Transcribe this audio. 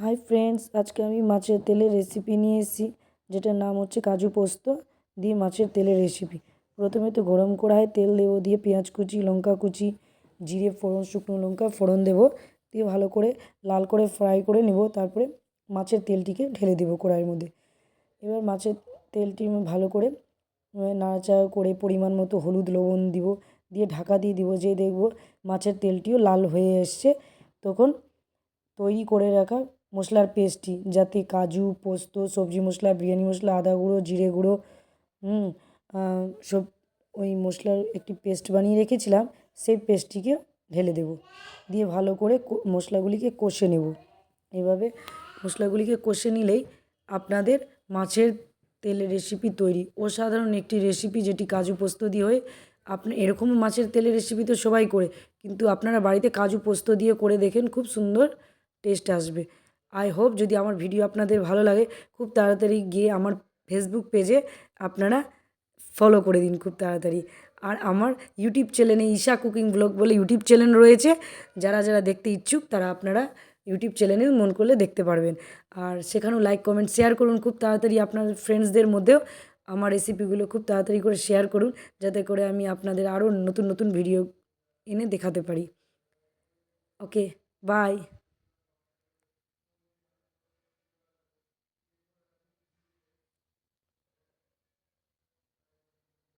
Hi friends, আজকে আমি মাছের তেলের রেসিপি নিয়ে এসেছি, যেটার নাম হচ্ছে কাজু পোস্ত দিয়ে মাছের তেলের রেসিপি। প্রথমে তো গরম কড়াই তেল দেবো, দিয়ে পেঁয়াজ কুচি, লঙ্কা কুচি, জিরে ফোড়ন, শুকনো লঙ্কা ফোড়ন দেবো, দিয়ে ভালো করে লাল করে ফ্রাই করে নেব। তারপরে মাছের তেলটিকে ঢেলে দেবো কড়াইয়ের মধ্যে। এবার মাছের তেলটি ভালো করে নাড়াচাড়া করে পরিমাণ মতো হলুদ লবণ দিব, দিয়ে ঢাকা দিয়ে দিব। যে দেখব মাছের তেলটিও লাল হয়ে এসছে, তখন তৈরি করে রাখা মশলার পেস্টটি, যাতে কাজু পোস্ত, সবজি মশলা, বিরিয়ানি মশলা, আদা গুঁড়ো, জিরে গুঁড়ো, সব ওই মশলার একটি পেস্ট বানিয়ে রেখেছিলাম, সেই পেস্টটিকে ঢেলে দেব। দিয়ে ভালো করে মশলাগুলিকে কষে নেব। এভাবে মশলাগুলিকে কষে নিলেই আপনাদের মাছের তেলের রেসিপি তৈরি। অসাধারণ একটি রেসিপি, যেটি কাজু পোস্ত দিয়ে হয়। আপনি এরকম মাছের তেলের রেসিপি তো সবাই করে, কিন্তু আপনারা বাড়িতে কাজু পোস্ত দিয়ে করে দেখেন, খুব সুন্দর টেস্ট আসবে। আই হোপ যদি আমার ভিডিও আপনাদের ভালো লাগে, খুব তাড়াতাড়ি গিয়ে আমার ফেসবুক পেজে আপনারা ফলো করে দিন খুব তাড়াতাড়ি। আর আমার ইউটিউব চ্যানেলে ঈশা কুকিং ব্লগ বলে ইউটিউব চ্যানেল রয়েছে, যারা যারা দেখতে ইচ্ছুক তারা আপনারা ইউটিউব চ্যানেলেও মন করলে দেখতে পারবেন। আর সেখানেও লাইক কমেন্ট শেয়ার করুন খুব তাড়াতাড়ি। আপনার ফ্রেন্ডসদের মধ্যেও আমার রেসিপিগুলো খুব তাড়াতাড়ি করে শেয়ার করুন, যাতে করে আমি আপনাদের আরও নতুন নতুন ভিডিও এনে দেখাতে পারি। ওকে, বাই।